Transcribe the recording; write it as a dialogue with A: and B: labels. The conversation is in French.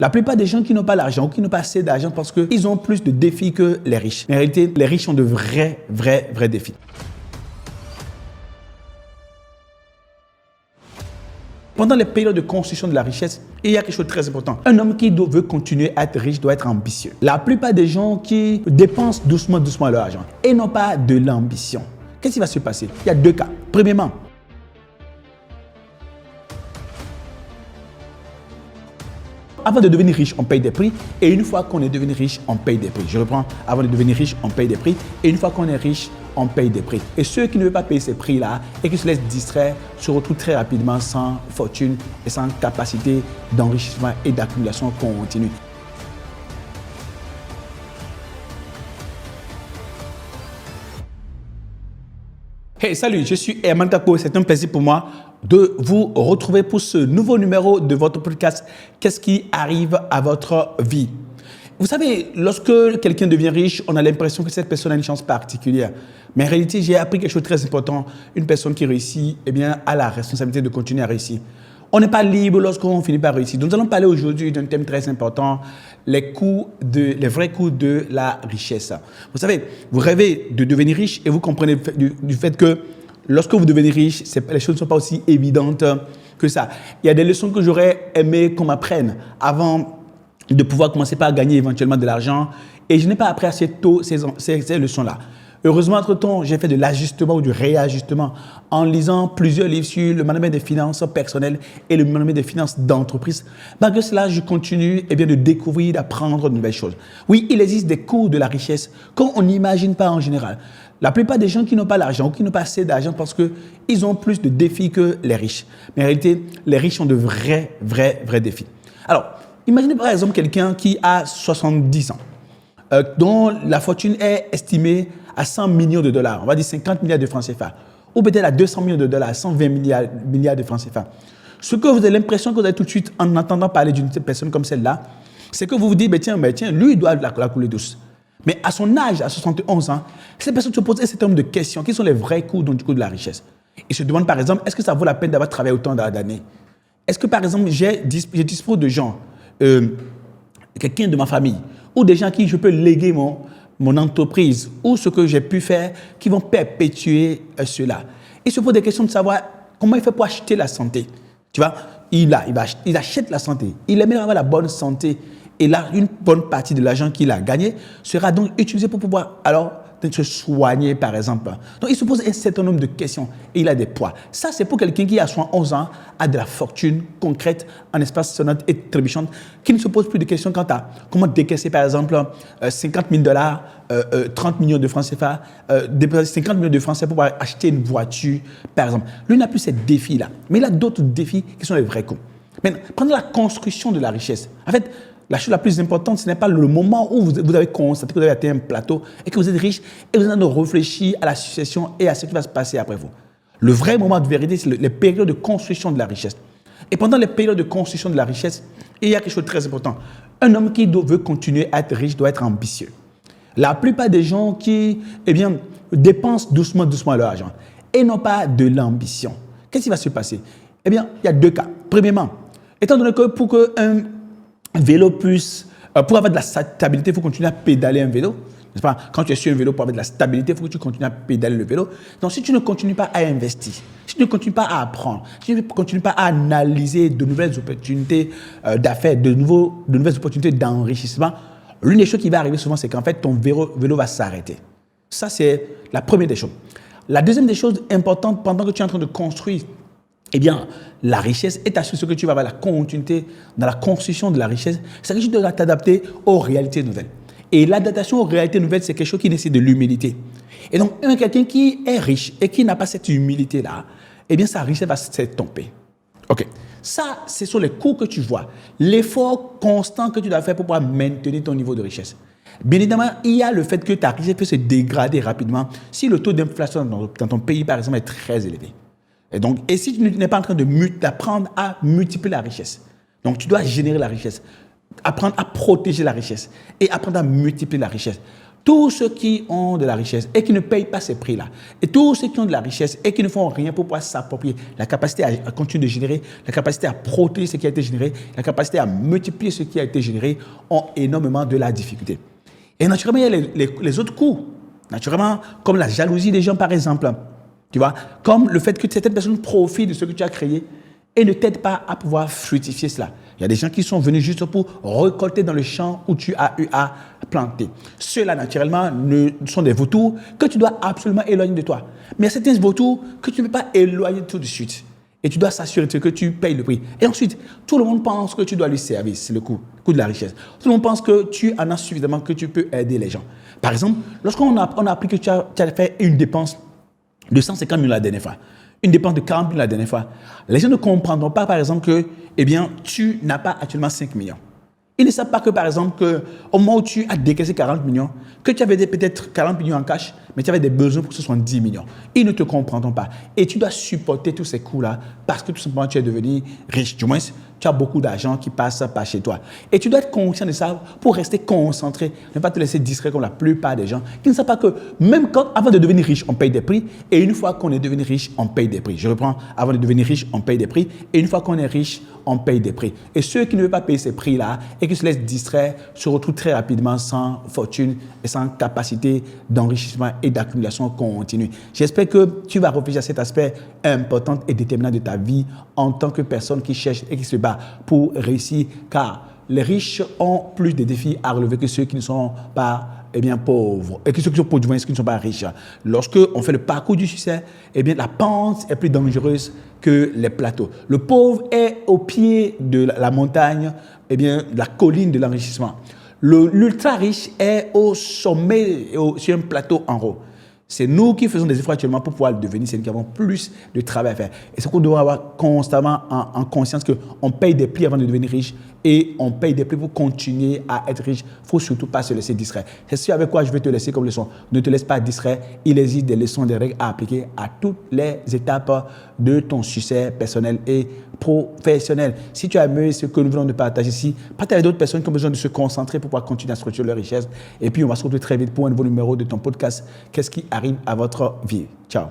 A: La plupart des gens qui n'ont pas l'argent ou qui n'ont pas assez d'argent parce qu'ils ont plus de défis que les riches. Mais en réalité, les riches ont de vrais défis. Pendant les périodes de construction de la richesse, il y a quelque chose de très important. Un homme qui veut continuer à être riche doit être ambitieux. La plupart des gens qui dépensent doucement leur argent et n'ont pas de l'ambition. Qu'est-ce qui va se passer? Il y a deux cas. Premièrement, avant de devenir riche, on paye des prix. Et une fois qu'on est devenu riche, on paye des prix. Je reprends. Avant de devenir riche, on paye des prix. Et une fois qu'on est riche, on paye des prix. Et ceux qui ne veulent pas payer ces prix-là et qui se laissent distraire se retrouvent très rapidement sans fortune et sans capacité d'enrichissement et d'accumulation continue. Hey, salut, je suis Herman Kako. C'est un plaisir pour moi de vous retrouver pour ce nouveau numéro de votre podcast « Qu'est-ce qui arrive à votre vie ?» Vous savez, lorsque quelqu'un devient riche, on a l'impression que cette personne a une chance particulière. Mais en réalité, j'ai appris quelque chose de très important. Une personne qui réussit, eh bien, a la responsabilité de continuer à réussir. On n'est pas libre lorsqu'on finit par réussir. Donc, nous allons parler aujourd'hui d'un thème très important, les vrais coûts de la richesse. Vous savez, vous rêvez de devenir riche et vous comprenez du fait que lorsque vous devenez riche, les choses ne sont pas aussi évidentes que ça. Il y a des leçons que j'aurais aimé qu'on m'apprenne avant de pouvoir commencer par gagner éventuellement de l'argent. Et je n'ai pas appris assez tôt ces leçons-là. Heureusement, entre-temps, j'ai fait de l'ajustement ou du réajustement en lisant plusieurs livres sur le management des finances personnelles et le management des finances d'entreprise. Malgré cela, je continue de découvrir, d'apprendre de nouvelles choses. Oui, il existe des coûts de la richesse qu'on n'imagine pas en général. La plupart des gens qui n'ont pas l'argent ou qui n'ont pas assez d'argent parce qu'ils ont plus de défis que les riches. Mais en réalité, les riches ont de vrais défis. Alors, imaginez par exemple quelqu'un qui a 70 ans, dont la fortune est estimée à 100 millions de dollars, on va dire 50 milliards de francs CFA, ou peut-être à 200 millions de dollars, 120 milliards de francs CFA. Ce que vous avez l'impression que vous avez tout de suite en entendant parler d'une personne comme celle-là, c'est que vous vous dites, tiens, lui, il doit la couler douce. Mais à son âge, à 71 ans, cette personne se pose un certain nombre de questions. Quels sont les vrais coûts du coup de la richesse? Il se demande par exemple, est-ce que ça vaut la peine d'avoir travaillé autant d'années? Est-ce que par exemple, je dispose de gens, quelqu'un de ma famille, ou des gens à qui je peux léguer mon entreprise, ou ce que j'ai pu faire, qui vont perpétuer cela? Il se pose des questions de savoir comment il fait pour acheter la santé. Tu vois, il achète la santé. Il aimerait avoir la bonne santé. Et là, une bonne partie de l'argent qu'il a gagné sera donc utilisé pour pouvoir se soigner, par exemple. Donc, il se pose un certain nombre de questions et il a des poids. Ça, c'est pour quelqu'un qui, à 71 ans, a de la fortune concrète en espace sonnante et trébuchante, qui ne se pose plus de questions quant à comment décaisser, par exemple, 50 000 dollars, 30 millions de francs CFA, dépenser 50 millions de francs CFA pour pouvoir acheter une voiture, par exemple. Lui n'a plus ces défis-là. Mais il a d'autres défis qui sont les vrais coûts. Maintenant, prenez la construction de la richesse. En fait, la chose la plus importante, ce n'est pas le moment où vous avez constaté que vous avez atteint un plateau et que vous êtes riche et vous avez réfléchi à la succession et à ce qui va se passer après vous. Le vrai moment de vérité, c'est les périodes de construction de la richesse. Et pendant les périodes de construction de la richesse, il y a quelque chose de très important. Un homme qui veut continuer à être riche doit être ambitieux. La plupart des gens qui dépensent doucement leur argent et n'ont pas de l'ambition. Qu'est-ce qui va se passer? Il y a deux cas. Premièrement, étant donné que pour qu'un vélo pour avoir de la stabilité, il faut continuer à pédaler un vélo. N'est-ce pas? Quand tu es sur un vélo, pour avoir de la stabilité, il faut que tu continues à pédaler le vélo. Donc, si tu ne continues pas à investir, si tu ne continues pas à apprendre, si tu ne continues pas à analyser de nouvelles opportunités d'affaires, de nouvelles opportunités d'enrichissement, l'une des choses qui va arriver souvent, c'est qu'en fait, ton vélo va s'arrêter. Ça, c'est la première des choses. La deuxième des choses importantes, pendant que tu es en train de construire la richesse est assurée, ce que tu vas avoir la continuité dans la construction de la richesse, c'est que tu dois t'adapter aux réalités nouvelles. Et l'adaptation aux réalités nouvelles, c'est quelque chose qui nécessite de l'humilité. Et donc, quelqu'un qui est riche et qui n'a pas cette humilité-là, sa richesse va s'estomper. OK. Ça, ce sont les coûts que tu vois. L'effort constant que tu dois faire pour pouvoir maintenir ton niveau de richesse. Bien évidemment, il y a le fait que ta richesse peut se dégrader rapidement si le taux d'inflation dans ton pays, par exemple, est très élevé. Et si tu n'es pas en train d'apprendre à multiplier la richesse, donc tu dois générer la richesse, apprendre à protéger la richesse et apprendre à multiplier la richesse. Tous ceux qui ont de la richesse et qui ne payent pas ces prix-là, et tous ceux qui ont de la richesse et qui ne font rien pour pouvoir s'approprier la capacité à continuer de générer, la capacité à protéger ce qui a été généré, la capacité à multiplier ce qui a été généré, ont énormément de la difficulté. Et naturellement, il y a les autres coûts. Naturellement, comme la jalousie des gens, par exemple. Tu vois, comme le fait que certaines personnes profitent de ce que tu as créé et ne t'aident pas à pouvoir fructifier cela. Il y a des gens qui sont venus juste pour récolter dans le champ où tu as eu à planter. Ceux-là, naturellement, sont des vautours que tu dois absolument éloigner de toi. Mais il y a certains vautours que tu ne peux pas éloigner tout de suite. Et tu dois s'assurer que tu payes le prix. Et ensuite, tout le monde pense que tu dois lui servir. C'est le coût de la richesse. Tout le monde pense que tu en as suffisamment, que tu peux aider les gens. Par exemple, lorsqu'on a appris que tu as fait une dépense de 150 000 la dernière fois, une dépense de 40 000 la dernière fois, les gens ne comprendront pas, par exemple, que tu n'as pas actuellement 5 millions. Ils ne savent pas que, par exemple, au moment où tu as décaissé 40 millions, que tu avais peut-être 40 millions en cash, mais tu avais des besoins pour que ce soit 10 millions. Ils ne te comprendront pas. Et tu dois supporter tous ces coûts-là parce que tout simplement, tu es devenu riche. Du moins, tu as beaucoup d'argent qui passe par chez toi. Et tu dois être conscient de ça pour rester concentré, ne pas te laisser distraire comme la plupart des gens qui ne savent pas que même avant de devenir riche, on paye des prix. Et une fois qu'on est devenu riche, on paye des prix. Je reprends, avant de devenir riche, on paye des prix. Et une fois qu'on est riche, on paye des prix. Et ceux qui ne veulent pas payer ces prix-là et qui se laissent distraire se retrouvent très rapidement sans fortune et sans capacité d'enrichissement et d'accumulation continue. J'espère que tu vas réfléchir à cet aspect important et déterminant de ta vie en tant que personne qui cherche et qui se bat pour réussir, car les riches ont plus de défis à relever que ceux qui ne sont pas pauvres, et que ceux qui sont pauvres, du moins, ceux qui ne sont pas riches. Lorsque on fait le parcours du succès, la pente est plus dangereuse que les plateaux. Le pauvre est au pied de la montagne, de la colline de l'enrichissement. L'ultra riche est au sommet, sur un plateau en haut. C'est nous qui faisons des efforts actuellement pour pouvoir le devenir, c'est nous qui avons plus de travail à faire. Et c'est qu'on doit avoir constamment en conscience qu'on paye des prix avant de devenir riche et on paye des prix pour continuer à être riche. Il ne faut surtout pas se laisser distraire. C'est ce avec quoi je vais te laisser comme leçon. Ne te laisse pas distraire. Il existe des leçons, des règles à appliquer à toutes les étapes de ton succès personnel et professionnel. Si tu as aimé ce que nous venons de partager ici, partage avec d'autres personnes qui ont besoin de se concentrer pour pouvoir continuer à structurer leur richesse. Et puis, on va se retrouver très vite pour un nouveau numéro de ton podcast. Qu'est-ce qui arrive à votre vie? Ciao.